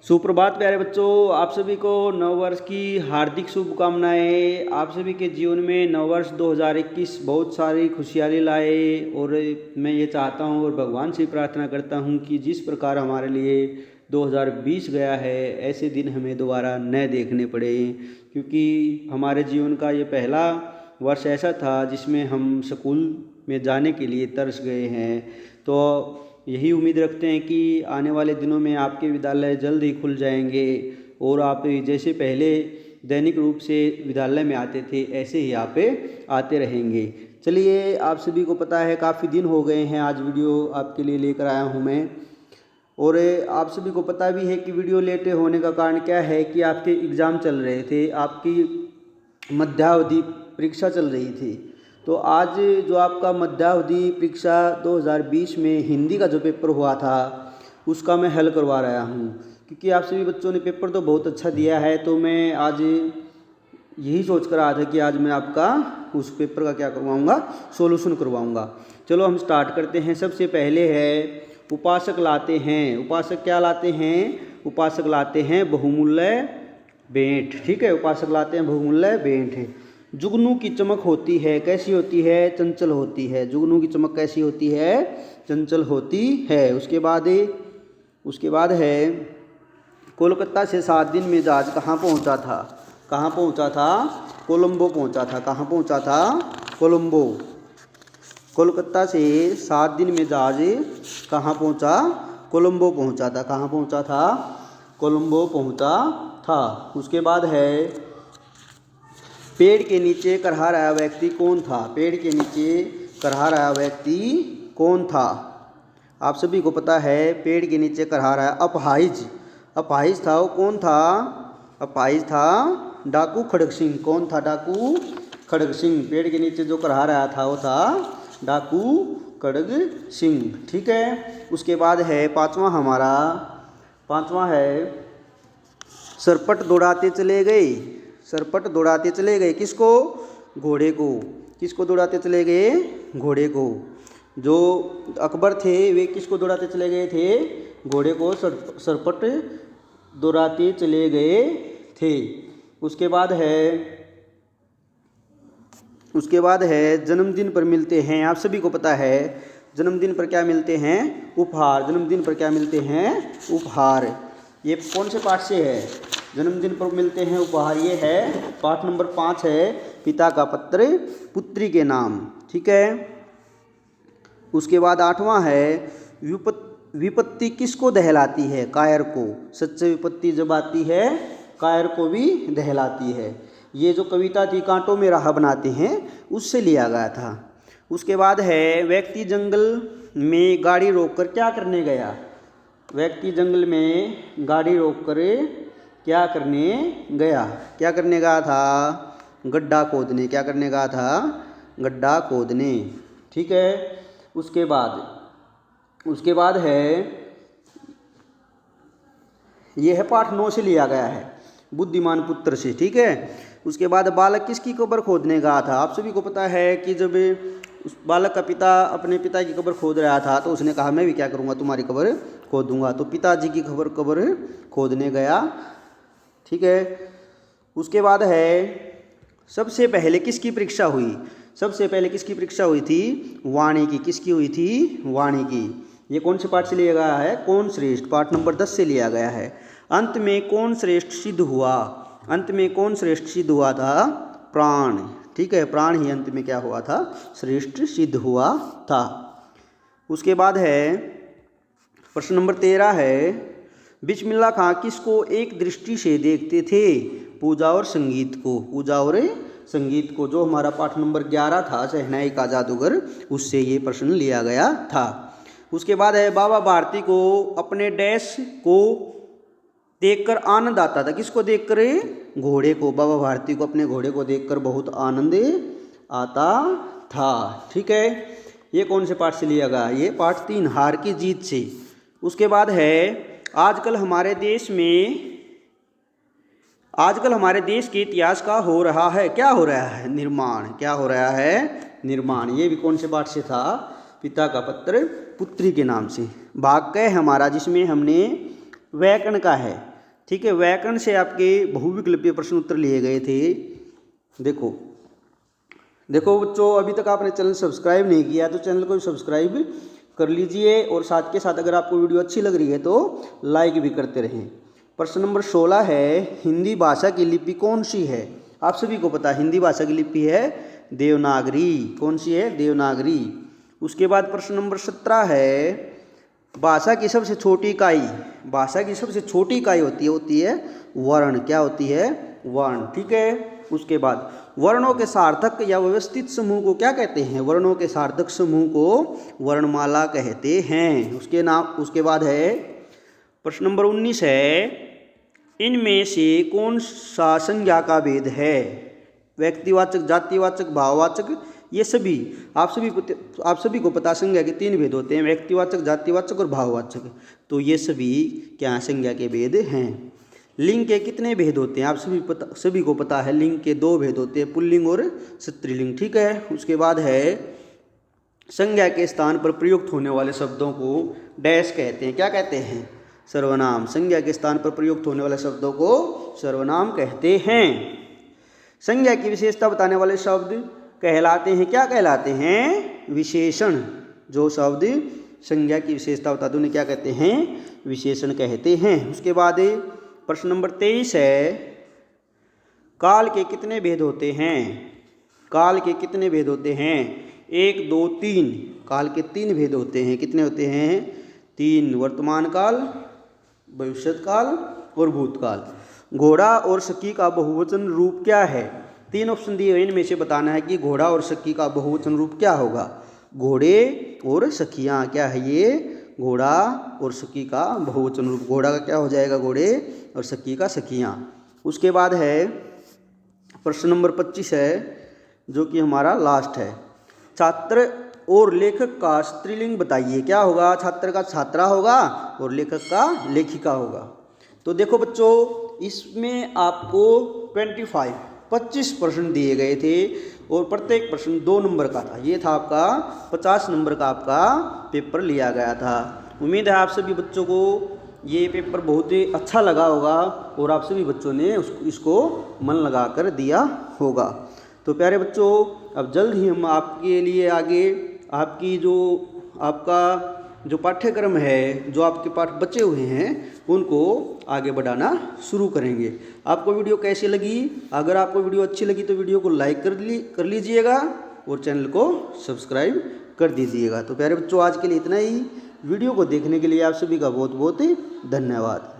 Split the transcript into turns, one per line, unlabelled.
सुप्रभात प्यारे बच्चों, आप सभी को नववर्ष की हार्दिक शुभकामनाएं। आप सभी के जीवन में नववर्ष 2021 बहुत सारी खुशहाली लाए और मैं ये चाहता हूँ और भगवान से प्रार्थना करता हूँ कि जिस प्रकार हमारे लिए 2020 गया है ऐसे दिन हमें दोबारा न देखने पड़े, क्योंकि हमारे जीवन का ये पहला वर्ष ऐसा था जिसमें हम स्कूल में जाने के लिए तरस गए हैं। तो यही उम्मीद रखते हैं कि आने वाले दिनों में आपके विद्यालय जल्द ही खुल जाएंगे और आप जैसे पहले दैनिक रूप से विद्यालय में आते थे ऐसे ही आप आते रहेंगे। चलिए, आप सभी को पता है काफ़ी दिन हो गए हैं, आज वीडियो आपके लिए लेकर आया हूं मैं। और आप सभी को पता भी है कि वीडियो लेट होने का कारण क्या है कि आपके एग्ज़ाम चल रहे थे, आपकी मध्यावधि परीक्षा चल रही थी। तो आज जो आपका मध्यावधि परीक्षा 2020 में हिंदी का जो पेपर हुआ था उसका मैं हल करवा रहा हूँ, क्योंकि आप सभी बच्चों ने पेपर तो बहुत अच्छा दिया है। तो मैं आज यही सोच कर आया था कि आज मैं आपका उस पेपर का क्या करवाऊँगा, सॉल्यूशन करवाऊँगा। चलो हम स्टार्ट करते हैं। सबसे पहले है उपासक लाते हैं। उपासक क्या लाते हैं? उपासक लाते हैं बहुमूल्य भेंट। ठीक है, उपासक लाते हैं बहुमूल्य भेंट। जुगनू की चमक होती है, कैसी होती है? चंचल होती है। जुगनू की चमक कैसी होती है? चंचल होती है। उसके बाद है कोलकाता से 7 दिन में जहाज कहाँ पहुँचा था? कहाँ पहुँचा था? कोलंबो पहुँचा था। कहाँ पहुँचा था? कोलंबो। कोलकाता से 7 दिन में जहाज कहाँ पहुँचा? कोलंबो पहुँचा था। कहाँ पहुँचा था? कोलंबो पहुँचा था। उसके बाद है पेड़ के नीचे करहा रहा व्यक्ति कौन था? पेड़ के नीचे करहा रहा व्यक्ति कौन था? आप सभी को पता है पेड़ के नीचे करहा रहा अपाहिज। अपाहिज था। वो कौन था? अपाहिज था डाकू खड़ग सिंह। कौन था? डाकू खड़ग सिंह। पेड़ के नीचे जो करहा रहा था वो था डाकू खड़ग सिंह। ठीक है। उसके बाद है पांचवा है सरपट दौड़ाते चले गए। सरपट दौड़ाते चले गए किसको? घोड़े को। किसको दौड़ाते चले गए? घोड़े को। जो अकबर थे वे किसको दौड़ाते चले गए थे? घोड़े को सरपट दौड़ाते चले गए थे। उसके बाद है जन्मदिन पर मिलते हैं। आप सभी को पता है जन्मदिन पर क्या मिलते हैं? उपहार। जन्मदिन पर क्या मिलते हैं? उपहार। ये कौन से पाठ से है? जन्मदिन पर मिलते हैं उपहार। ये है पाठ नंबर 5 है, पिता का पत्र पुत्री के नाम। ठीक है। उसके बाद 8वां है विपत्ति किसको दहलाती है? कायर को। सच्चे विपत्ति जब आती है कायर को भी दहलाती है। ये जो कविता थी कांटों में राह बनाते हैं उससे लिया गया था। उसके बाद है व्यक्ति जंगल में गाड़ी रोककर क्या करने गया? व्यक्ति जंगल में गाड़ी रोककर क्या करने गया? क्या करने गया था? गड्ढा खोदने। क्या करने गया था? गड्ढा खोदने। ठीक है। उसके बाद है ये है पाठ 9 से लिया गया है, बुद्धिमान पुत्र से। ठीक है। उसके बाद बालक किसकी कब्र खोदने गया था? आप सभी को पता है कि जब उस बालक का पिता अपने पिता की कब्र खोद रहा था तो उसने कहा मैं भी क्या करूँगा, तुम्हारी कब्र खोदूंगा। तो पिताजी की कब्र खोदने गया। ठीक है। उसके बाद है सबसे पहले किसकी परीक्षा हुई? सबसे पहले किसकी परीक्षा हुई थी? वाणी की। किसकी हुई थी? वाणी की। ये कौन से पाठ से लिया गया है? कौन श्रेष्ठ। पाठ नंबर 10 से लिया गया है। अंत में कौन श्रेष्ठ सिद्ध हुआ? अंत में कौन श्रेष्ठ सिद्ध हुआ था? प्राण। ठीक है। प्राण ही अंत में क्या हुआ था? श्रेष्ठ सिद्ध हुआ था। उसके बाद है प्रश्न नंबर 13 है बिस्मिल्लाह खां किसको एक दृष्टि से देखते थे? पूजा और संगीत को। पूजा और संगीत को। जो हमारा पाठ नंबर 11 था शहनाई का जादूगर, उससे ये प्रश्न लिया गया था। उसके बाद है बाबा भारती को अपने डैश को देखकर आनंद आता था। किसको देखकर? घोड़े को। बाबा भारती को अपने घोड़े को देखकर बहुत आनंद आता था। ठीक है। ये कौन से पाठ से लिया गया? ये पाठ 3 हार की जीत से। उसके बाद है आजकल हमारे देश के इतिहास का हो रहा है क्या? हो रहा है निर्माण। क्या हो रहा है? निर्माण। ये भी कौन से पाठ से था? पिता का पत्र पुत्री के नाम से। भाग क हमारा जिसमें हमने व्याकरण का है ठीक है, व्याकरण से आपके बहुविकल्पीय प्रश्न उत्तर लिए गए थे। देखो देखो बच्चों, अभी तक आपने चैनल सब्सक्राइब नहीं किया तो चैनल को सब्सक्राइब कर लीजिए, और साथ के साथ अगर आपको वीडियो अच्छी लग रही है तो लाइक भी करते रहें। प्रश्न नंबर 16 है, हिंदी भाषा की लिपि कौन सी है? आप सभी को पता है हिंदी भाषा की लिपि है देवनागरी। कौन सी है? देवनागरी। उसके बाद प्रश्न नंबर 17 है, भाषा की सबसे छोटी इकाई, भाषा की सबसे छोटी इकाई होती है वर्ण। क्या होती है? वर्ण। ठीक है। उसके बाद वर्णों के सार्थक या व्यवस्थित समूह को क्या कहते हैं? वर्णों के सार्थक समूह को वर्णमाला कहते हैं। उसके बाद है प्रश्न नंबर 19 है, इनमें से कौन सा संज्ञा का भेद है? व्यक्तिवाचक, जातिवाचक, भाववाचक, ये सभी आप सभी को पता संज्ञा के 3 भेद होते हैं, व्यक्तिवाचक, जातिवाचक और भाववाचक। तो ये सभी क्या संज्ञा के भेद हैं। लिंग के कितने भेद होते हैं? आप सभी को पता है लिंग के 2 भेद होते हैं, पुल्लिंग और स्त्रीलिंग। ठीक है। उसके बाद है संज्ञा के स्थान पर प्रयुक्त होने वाले शब्दों को डैश कहते हैं। क्या कहते हैं? सर्वनाम। संज्ञा के स्थान पर प्रयुक्त होने वाले शब्दों को सर्वनाम कहते हैं। संज्ञा की विशेषता बताने वाले शब्द कहलाते हैं, क्या कहलाते हैं? विशेषण। जो शब्द संज्ञा की विशेषता बताते हैं उन्हें क्या कहते हैं? विशेषण कहते हैं। उसके बाद प्रश्न नंबर 23 है, काल के कितने भेद होते हैं? काल के कितने भेद होते हैं? 1, 2, 3। काल के 3 भेद होते हैं। कितने होते हैं? 3। वर्तमान काल, भविष्यत काल और भूतकाल। घोड़ा और सखी का बहुवचन रूप क्या है? 3 ऑप्शन दिए हुए, इनमें से बताना है कि घोड़ा और सखी का बहुवचन रूप क्या होगा। घोड़े और सखियाँ, क्या है ये? घोड़ा और सखी का बहुवचन रूप। घोड़ा का क्या हो जाएगा? घोड़े, और सखी का सखियाँ। उसके बाद है प्रश्न नंबर 25 है, जो कि हमारा लास्ट है, छात्र और लेखक का स्त्रीलिंग बताइए। क्या होगा? छात्र का छात्रा होगा और लेखक का लेखिका होगा। तो देखो बच्चों, इसमें आपको 25 प्रश्न दिए गए थे और प्रत्येक प्रश्न 2 नंबर का था। ये था आपका 50 नंबर का आपका पेपर लिया गया था। उम्मीद है आप सभी बच्चों को ये पेपर बहुत ही अच्छा लगा होगा और आप सभी बच्चों ने इसको मन लगाकर दिया होगा। तो प्यारे बच्चों, अब जल्द ही हम आपके लिए आगे आपका जो पाठ्यक्रम है, जो आपके पाठ बचे हुए हैं, उनको आगे बढ़ाना शुरू करेंगे। आपको वीडियो कैसी लगी? अगर आपको वीडियो अच्छी लगी तो वीडियो को लाइक कर लीजिएगा और चैनल को सब्सक्राइब कर दीजिएगा। तो प्यारे बच्चों, आज के लिए इतना ही। वीडियो को देखने के लिए आप सभी का बहुत बहुत धन्यवाद।